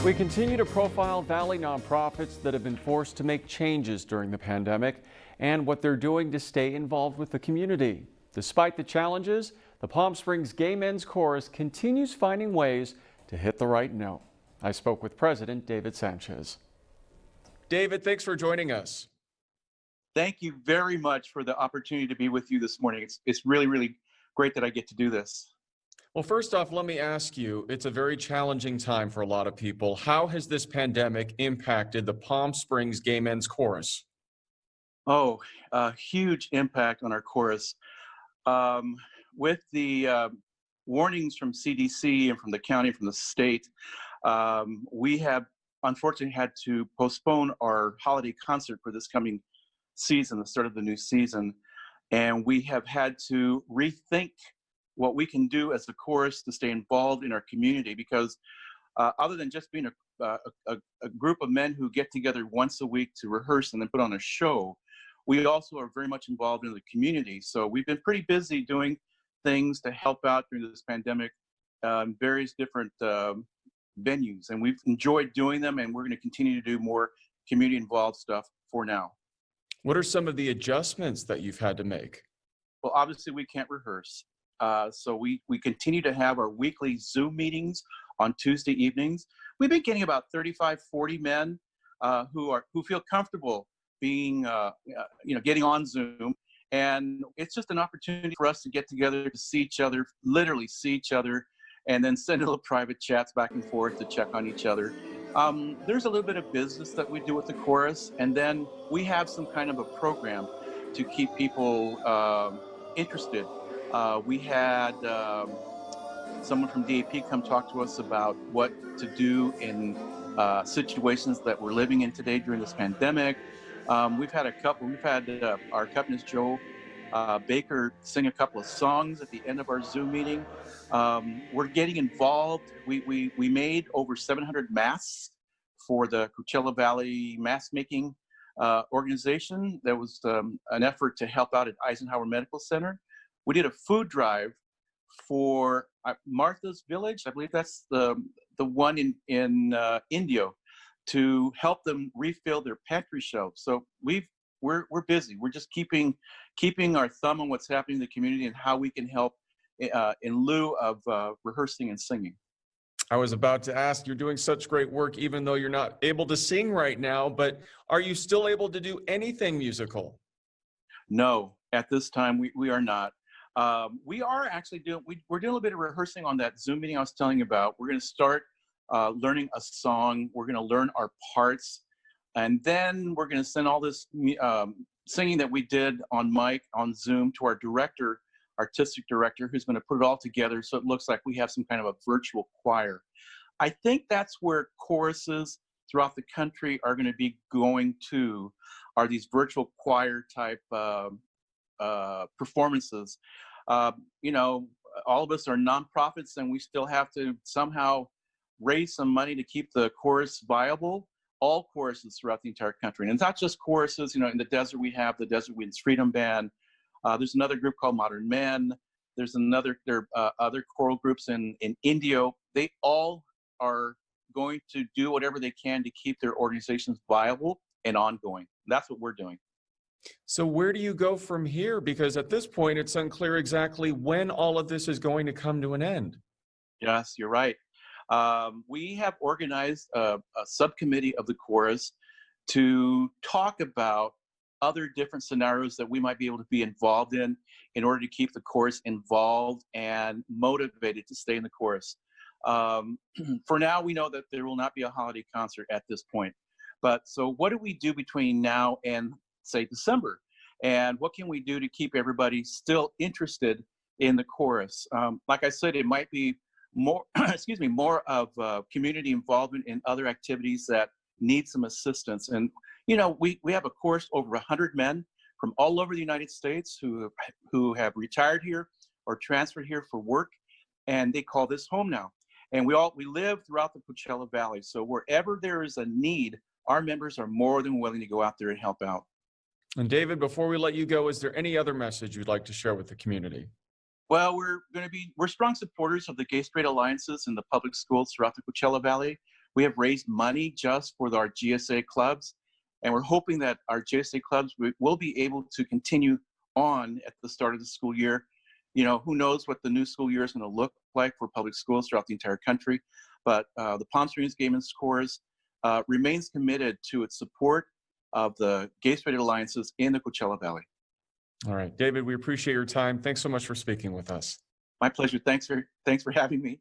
We continue to profile Valley nonprofits that have been forced to make changes during the pandemic and what they're doing to stay involved with the community. Despite the challenges, the Palm Springs Gay Men's Chorus continues finding ways to hit the right note. I spoke with President David Sanchez. David, thanks for joining us. Thank you very much for the opportunity to be with you this morning. It's really, really great that I get to do this. Well, first off, let me ask you, it's a very challenging time for a lot of people. How has this pandemic impacted the Palm Springs Gay Men's Chorus? Oh, a huge impact on our chorus. With the warnings from CDC and from the county, from the state, we have unfortunately had to postpone our holiday concert for this coming season, the start of the new season. And we have had to rethink what we can do as the chorus to stay involved in our community, because other than just being a group of men who get together once a week to rehearse and then put on a show, we also are very much involved in the community. So we've been pretty busy doing things to help out during this pandemic, various different venues, and we've enjoyed doing them, and we're going to continue to do more community involved stuff for now. What are some of the adjustments that you've had to make? Well, obviously we can't rehearse. So we continue to have our weekly Zoom meetings on Tuesday evenings. We've been getting about 35, 40 men who feel comfortable being, getting on Zoom. And it's just an opportunity for us to get together, to see each other, literally see each other, and then send little private chats back and forth to check on each other. There's a little bit of business that we do with the chorus, and then we have some kind of a program to keep people interested. We had someone from DAP come talk to us about what to do in situations that we're living in today during this pandemic. We've had our accompanist Joe Baker sing a couple of songs at the end of our Zoom meeting. We're getting involved. We made over 700 masks for the Coachella Valley mask making organization. There was an effort to help out at Eisenhower Medical Center. We did a food drive for Martha's Village. I believe that's the one in Indio, to help them refill their pantry shelves. So we're busy. We're just keeping our thumb on what's happening in the community and how we can help in lieu of rehearsing and singing. I was about to ask, you're doing such great work, even though you're not able to sing right now, but are you still able to do anything musical? No, at this time we are not. We are actually we're doing a little bit of rehearsing on that Zoom meeting I was telling you about. We're going to start learning a song. We're going to learn our parts, and then we're going to send all this singing that we did on mic on Zoom to our artistic director, who's going to put it all together so it looks like we have some kind of a virtual choir. I think that's where choruses throughout the country are going to be going to, are these virtual choir type performances. All of us are nonprofits, and we still have to somehow raise some money to keep the chorus viable. All choruses throughout the entire country, and it's not just choruses. In the desert we have the Desert Winds Freedom Band. There's another group called Modern Men. There are other choral groups in Indio. They all are going to do whatever they can to keep their organizations viable and ongoing. That's what we're doing. So where do you go from here? Because at this point, it's unclear exactly when all of this is going to come to an end. Yes, you're right. We have organized a subcommittee of the chorus to talk about other different scenarios that we might be able to be involved in order to keep the chorus involved and motivated to stay in the chorus. For now, we know that there will not be a holiday concert at this point. But so what do we do between now and, say, December? And what can we do to keep everybody still interested in the chorus? Like I said, it might be more, more of community involvement in other activities that need some assistance. And, we have a chorus over 100 men from all over the United States who have retired here or transferred here for work, and they call this home now. And we live throughout the Coachella Valley. So wherever there is a need, our members are more than willing to go out there and help out. And David, before we let you go, is there any other message you'd like to share with the community? Well, we're strong supporters of the gay straight alliances in the public schools throughout the Coachella Valley. We have raised money just for our GSA clubs, and we're hoping that our GSA clubs will be able to continue on at the start of the school year. You know, who knows what the new school year is going to look like for public schools throughout the entire country, but the Palm Springs Game and Scores remains committed to its support of the gay-straight alliances in the Coachella Valley. All right, David, we appreciate your time. Thanks so much for speaking with us. My pleasure. Thanks for having me.